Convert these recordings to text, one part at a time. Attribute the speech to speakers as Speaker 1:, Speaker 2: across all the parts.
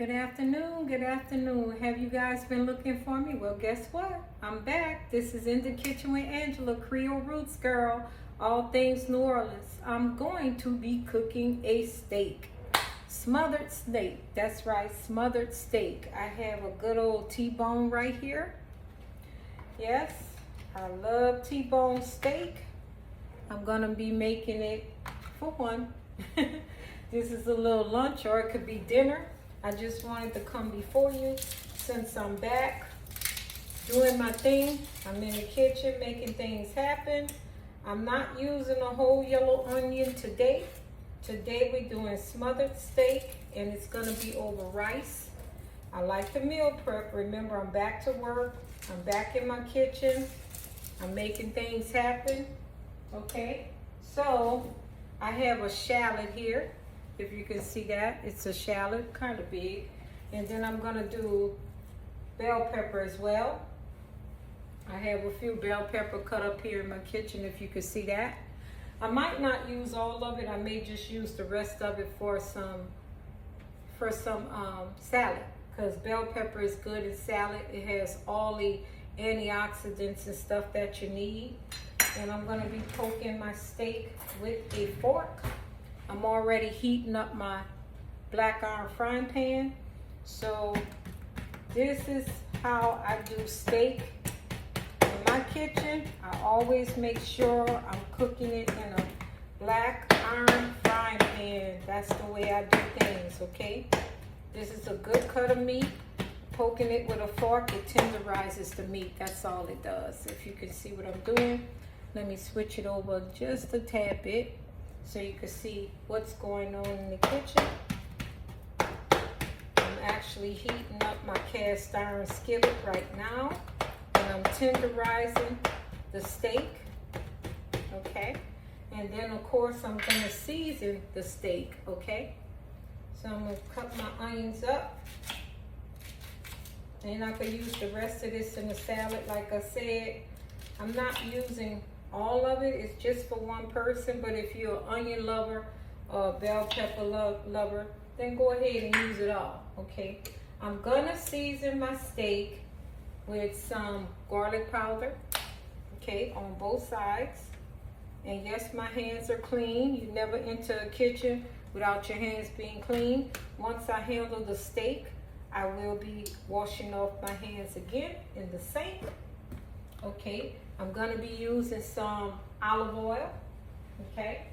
Speaker 1: Good afternoon, good afternoon. Have you guys been looking for me? Well, guess what? I'm back. This is In the Kitchen with Angela, Creole Roots girl, all things New Orleans. I'm going to be cooking a steak. Smothered steak, that's right, smothered steak. I have a good old T-bone right here. Yes, I love T-bone steak. I'm gonna be making it for one. This is a little lunch or it could be dinner. I just wanted to come before you since I'm back doing my thing. I'm in the kitchen making things happen. I'm not using a whole yellow onion today. Today we're doing smothered steak and it's gonna be over rice. I like the meal prep. Remember, I'm back to work. I'm back in my kitchen. I'm making things happen. Okay, so I have a shallot here. If you can see that, it's a shallot, kind of big. And then I'm gonna do bell pepper as well. I have a few bell pepper cut up here in my kitchen, if you can see that. I might not use all of it. I may just use the rest of it for some salad, because bell pepper is good in salad. It has all the antioxidants and stuff that you need. And I'm gonna be poking my steak with a fork. I'm already heating up my black iron frying pan. So this is how I do steak in my kitchen. I always make sure I'm cooking it in a black iron frying pan. That's the way I do things, okay? This is a good cut of meat. Poking it with a fork, it tenderizes the meat. That's all it does. If you can see what I'm doing, let me switch it over just a tad bit so you can see what's going on in the kitchen. I'm actually heating up my cast iron skillet right now, and I'm tenderizing the steak, okay? And then of course I'm gonna season the steak, okay? So I'm gonna cut my onions up, and I could use the rest of this in the salad. Like I said, I'm not using all of it. It's just for one person, but if you're an onion lover or a bell pepper lover, then go ahead and use it all, okay? I'm gonna season my steak with some garlic powder, okay, on both sides. And yes, my hands are clean. You never enter a kitchen without your hands being clean. Once I handle the steak, I will be washing off my hands again in the sink, okay? I'm gonna be using some olive oil, okay?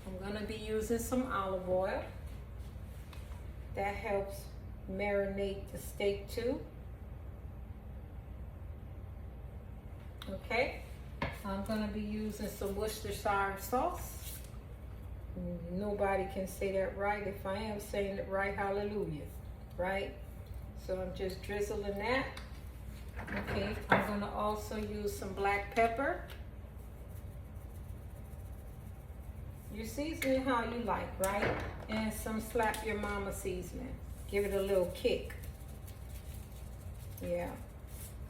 Speaker 1: I'm gonna be using some olive oil. That helps marinate the steak too. Okay, I'm gonna be using some Worcestershire sauce. Nobody can say that right. If I am saying it right, hallelujah, right? So I'm just drizzling that. Okay, I'm gonna also use some black pepper. You season it how you like, right? And some slap your mama seasoning. Give it a little kick. Yeah.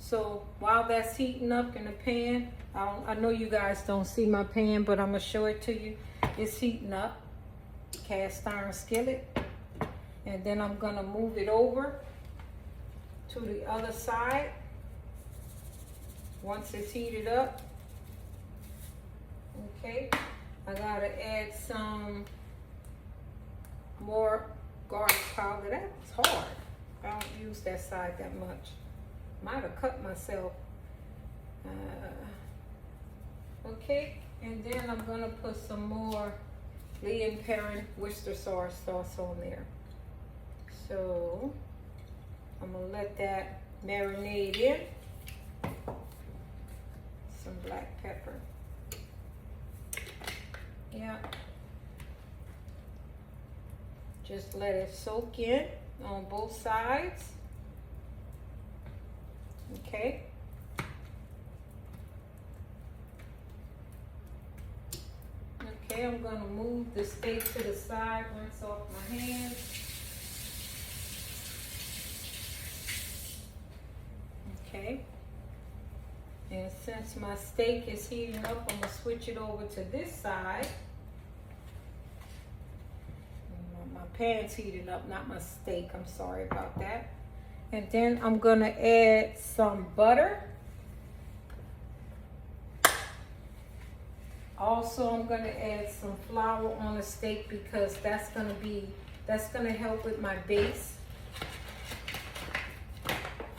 Speaker 1: So while that's heating up in the pan, I know you guys don't see my pan, but I'm gonna show it to you. It's heating up, cast iron skillet. And then I'm gonna move it over to the other side. Once it's heated up, okay, I gotta add some more garlic powder. That's hard. I don't use that side that much. Might have cut myself. Okay, and then I'm gonna put some more Lee and Perrin Worcestershire sauce on there. So I'm gonna let that marinate in. Some black pepper. Yeah. Just let it soak in on both sides. Okay. Okay, I'm gonna move the steak to the side, rinse off my hands. Okay. And since my steak is heating up, I'm gonna switch it over to this side. my pan's heating up, not my steak. I'm sorry about that. And then I'm gonna add some butter. Also, I'm gonna add some flour on the steak because that's gonna help with my base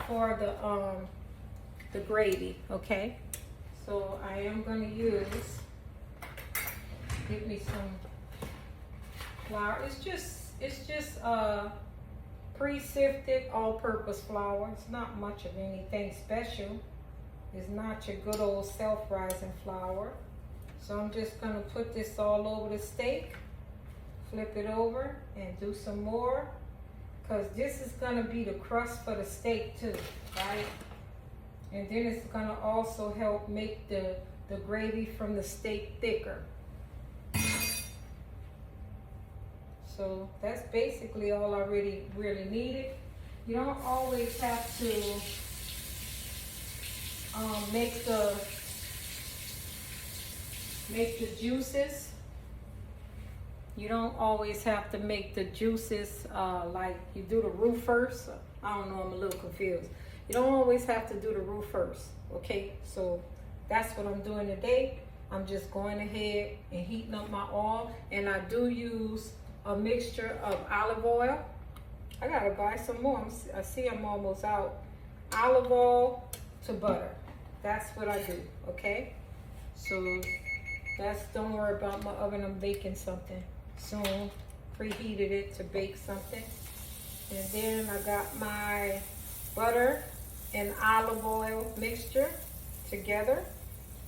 Speaker 1: for the gravy. Okay, so I am gonna give me some flour. It's just pre-sifted all-purpose flour. It's not much of anything special. It's not your good old self-rising flour. So I'm just gonna put this all over the steak, flip it over and do some more, because this is gonna be the crust for the steak too, right? And then it's gonna also help make the gravy from the steak thicker. So that's basically all I really needed. You don't always have to make the juices. You don't always have to make the juices like you do the roux first. I don't know, I'm a little confused. You don't always have to do the roux first, okay? So that's what I'm doing today. I'm just going ahead and heating up my oil, and I do use a mixture of olive oil. I gotta buy some more. I see I'm almost out. Olive oil to butter. That's what I do, okay? So don't worry about my oven. I'm baking something soon. Preheated it to bake something. And then I got my butter and olive oil mixture together.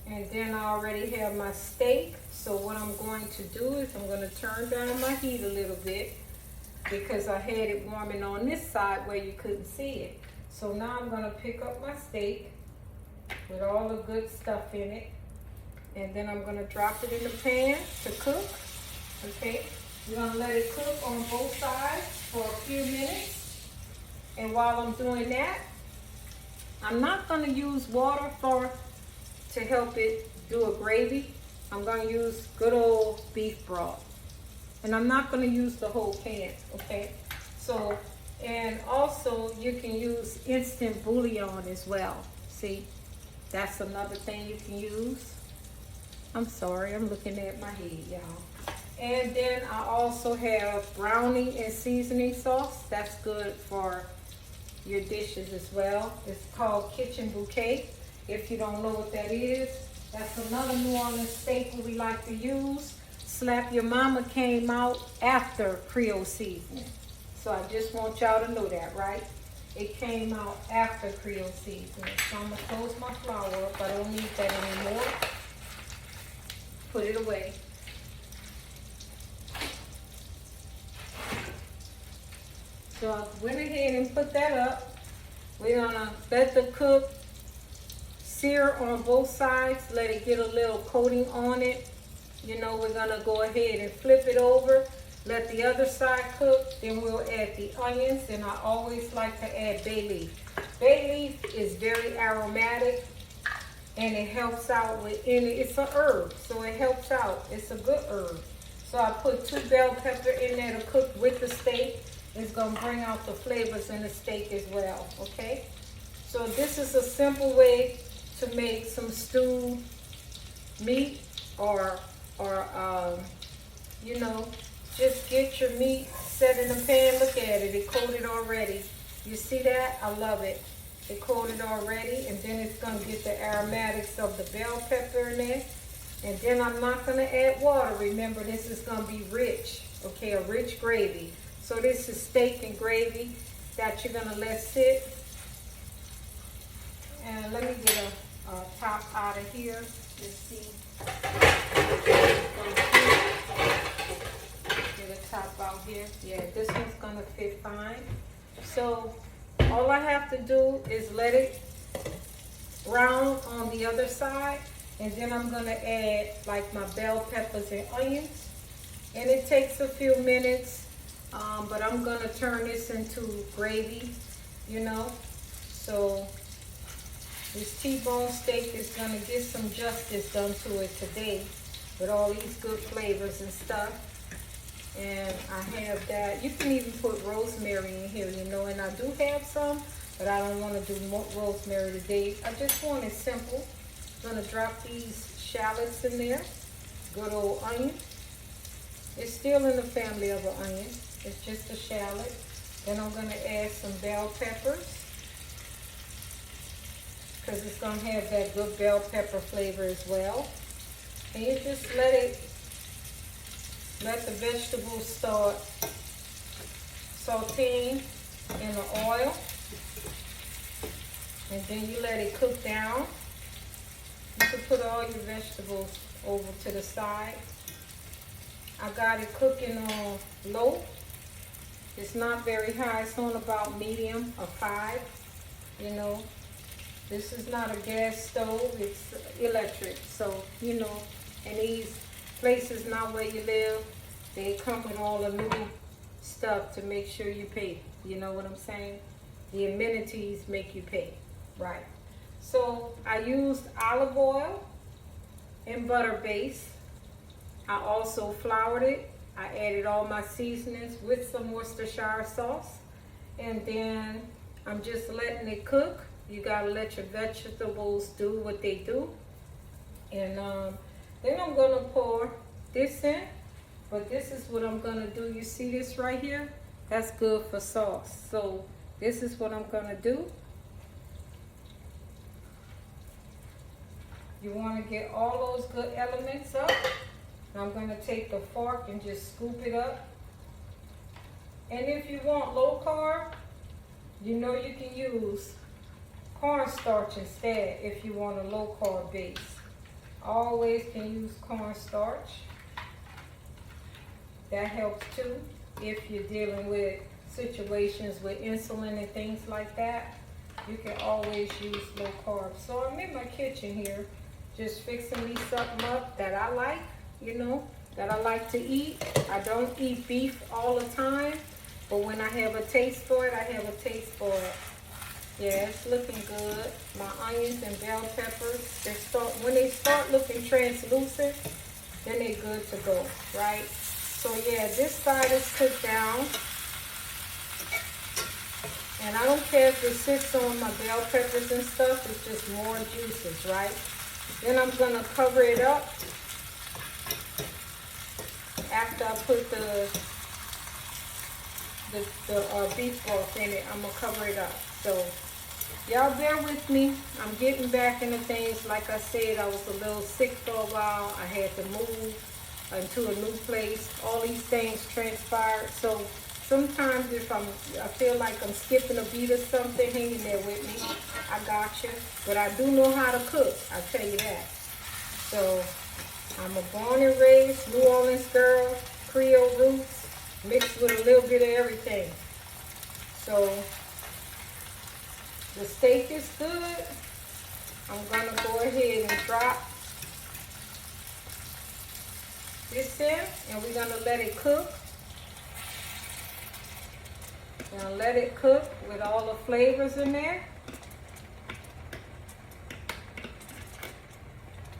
Speaker 1: And then I already have my steak. So what I'm going to do is I'm going to turn down my heat a little bit because I had it warming on this side where you couldn't see it. So now I'm going to pick up my steak with all the good stuff in it. And then I'm going to drop it in the pan to cook. Okay, we're going to let it cook on both sides for a few minutes. And while I'm doing that, I'm not going to use water to help it do a gravy. I'm going to use good old beef broth. And I'm not going to use the whole pan, okay? So, and also you can use instant bouillon as well. See, that's another thing you can use. I'm sorry, I'm looking at my head, y'all. And then I also have brownie and seasoning sauce. That's good for your dishes as well. It's called Kitchen Bouquet. If you don't know what that is, that's another New Orleans staple we like to use. Slap Your Mama came out after Creole seasoning. So I just want y'all to know that, right? It came out after Creole seasoning. So I'm gonna close my flour up. I don't need that anymore. Put it away. So I went ahead and put that up. We're gonna let the cook sear on both sides, let it get a little coating on it. You know, we're gonna go ahead and flip it over, let the other side cook, then we'll add the onions, and I always like to add bay leaf. Bay leaf is very aromatic, and it helps out with it's an herb, so it helps out. It's a good herb. So I put 2 bell peppers in there to cook with the steak. It's gonna bring out the flavors in the steak as well, okay? So this is a simple way to make some stewed meat or you know, just get your meat set in the pan. Look at it, it coated already. You see that? I love it. It coated already, and then it's gonna get the aromatics of the bell pepper in there. And then I'm not gonna add water. Remember, this is gonna be rich, okay, a rich gravy. So this is steak and gravy that you're gonna let sit. And let me get a top out of here. Let's see. Get a top out here. Yeah, this one's gonna fit fine. So all I have to do is let it brown on the other side, and then I'm gonna add like my bell peppers and onions. And it takes a few minutes, but I'm gonna turn this into gravy, you know. So this T-bone steak is gonna get some justice done to it today with all these good flavors and stuff. And I have that. You can even put rosemary in here, you know, and I do have some, but I don't want to do more rosemary today. I just want it simple. I'm going to drop these shallots in there. Good old onion. It's still in the family of an onion. It's just a shallot. Then I'm going to add some bell peppers, because it's going to have that good bell pepper flavor as well. And you just let the vegetables start sauteing in the oil. And then you let it cook down. You can put all your vegetables over to the side. I got it cooking on low. It's not very high. It's on about medium or 5, you know. This is not a gas stove. It's electric. So, you know, and these places not where you live, they come with all the new stuff to make sure you pay. You know what I'm saying? The amenities make you pay, right? So I used olive oil and butter base. I also floured it. I added all my seasonings with some Worcestershire sauce. And then I'm just letting it cook. You gotta let your vegetables do what they do. And then I'm gonna pour this in. But this is what I'm gonna do. You see this right here? That's good for sauce. So this is what I'm gonna do. You wanna get all those good elements up. I'm gonna take the fork and just scoop it up. And if you want low carb, you know you can use cornstarch instead if you want a low carb base. Always can use cornstarch. That helps too if you're dealing with situations with insulin and things like that. You can always use low carb. So I'm in my kitchen here just fixing me something up that I like, you know, that I like to eat. I don't eat beef all the time, but when I have a taste for it, I have a taste for it. Yeah, it's looking good. My onions and bell peppers, when they start looking translucent, then they're good to go, right? So yeah, this side is cooked down. And I don't care if it sits on my bell peppers and stuff, it's just more juices, right? Then I'm gonna cover it up after I put the beef broth in it. I'm gonna cover it up. So y'all bear with me. I'm getting back into things. Like I said, I was a little sick for a while. I had to move into a new place. All these things transpired. So sometimes if I feel like I'm skipping a beat or something, hang in there with me. I got you. But I do know how to cook. I tell you that. So I'm a born and raised New Orleans girl, Creole roots, mixed with a little bit of everything. So the steak is good. I'm gonna go ahead and drop this in, and we're gonna let it cook. We're gonna let it cook with all the flavors in there.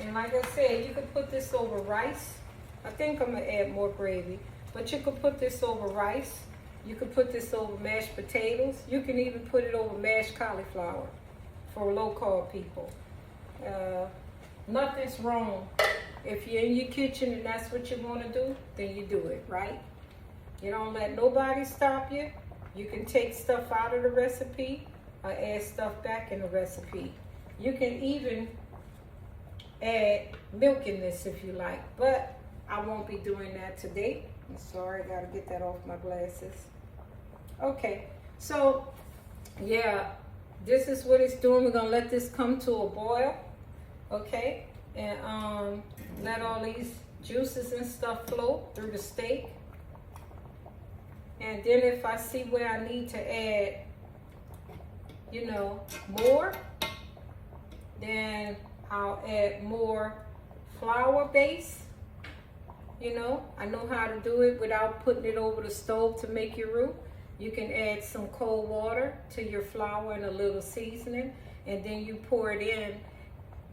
Speaker 1: And like I said, you could put this over rice. I think I'm gonna add more gravy, but you could put this over rice. You could put this over mashed potatoes. You can even put it over mashed cauliflower for low carb people. Nothing's wrong. If you're in your kitchen and that's what you want to do, then you do it, right? You don't let nobody stop you. You can take stuff out of the recipe or add stuff back in the recipe. You can even add milk in this if you like, but I won't be doing that today. I'm sorry, I gotta get that off my glasses. Okay, so yeah, this is what it's doing. We're gonna let this come to a boil, okay? And let all these juices and stuff flow through the steak. And then if I see where I need to add, you know, more, then I'll add more flour base. You know, I know how to do it without putting it over the stove to make your roux. You can add some cold water to your flour and a little seasoning, and then you pour it in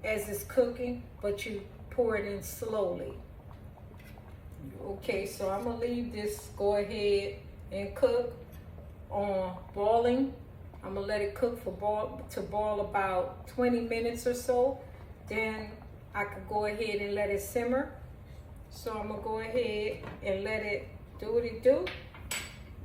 Speaker 1: as it's cooking, but you pour it in slowly. Okay, so I'm gonna leave this, go ahead and cook on boiling. I'm gonna let it cook for boil about 20 minutes or so. Then I could go ahead and let it simmer. So I'm gonna go ahead and let it do what it do.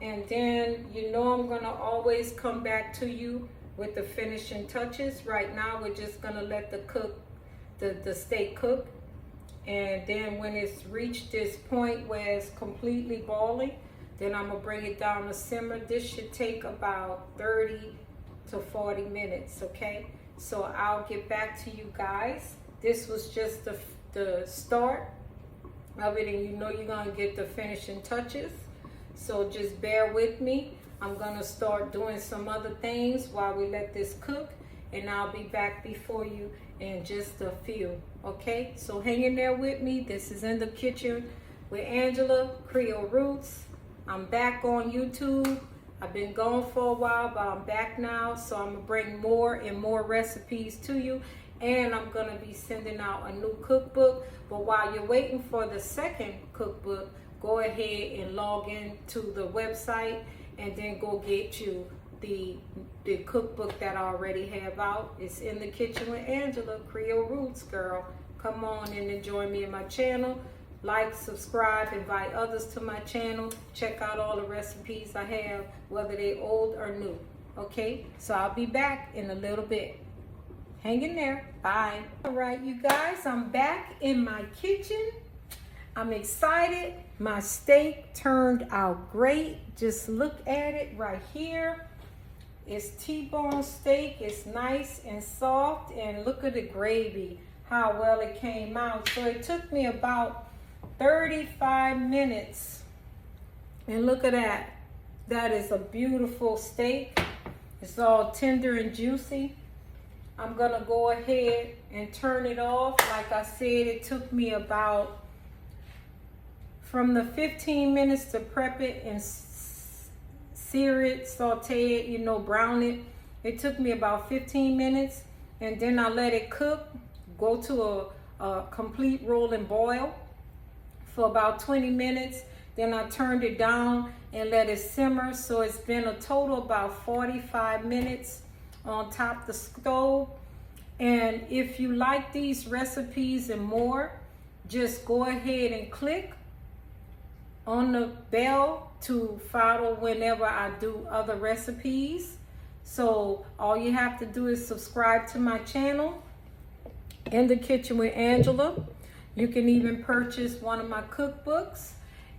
Speaker 1: And then you know I'm gonna always come back to you with the finishing touches. Right now we're just gonna let the steak cook. And then when it's reached this point where it's completely boiling, then I'm gonna bring it down to simmer. This should take about 30 to 40 minutes, okay? So I'll get back to you guys. This was just the start of it, and you know you're gonna get the finishing touches. So just bear with me. I'm gonna start doing some other things while we let this cook, and I'll be back before you in just a few, okay? So hang in there with me. This is In the Kitchen with Angela, Creole Roots. I'm back on YouTube. I've been gone for a while, but I'm back now. So I'm gonna bring more and more recipes to you. And I'm gonna be sending out a new cookbook. But while you're waiting for the second cookbook, go ahead and log in to the website and then go get you the cookbook that I already have out. It's In the Kitchen with Angela, Creole Roots girl. Come on in and join me in my channel. Like, subscribe, invite others to my channel. Check out all the recipes I have, whether they're old or new. Okay, so I'll be back in a little bit. Hang in there. Bye. All right, you guys, I'm back in my kitchen. I'm excited. My steak turned out great. Just look at it right here. It's T-bone steak. It's nice and soft. And look at the gravy, how well it came out. So it took me about 35 minutes. And look at that. That is a beautiful steak. It's all tender and juicy. I'm going to go ahead and turn it off. Like I said, it took me about from the 15 minutes to prep it and sear it, saute it, you know, brown it. It took me about 15 minutes, and then I let it cook, go to a complete rolling boil for about 20 minutes. Then I turned it down and let it simmer. So it's been a total about 45 minutes on top of the stove. And if you like these recipes and more, just go ahead and click on the bell to follow whenever I do other recipes. So all you have to do is subscribe to my channel, In the Kitchen with Angela. You can even purchase one of my cookbooks,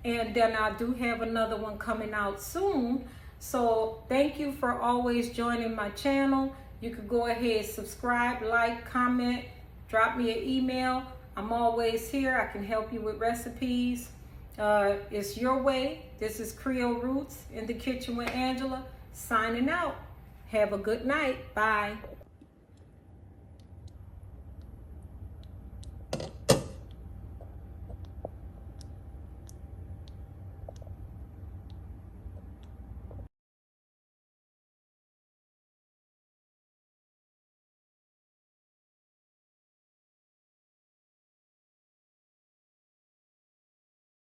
Speaker 1: and then I do have another one coming out soon. So thank you for always joining my channel. You can go ahead, subscribe, like, comment, drop me an email. I'm always here. I can help you with recipes. It's your way. This is Creole Roots, In the Kitchen with Angela, signing out. Have a good night. Bye.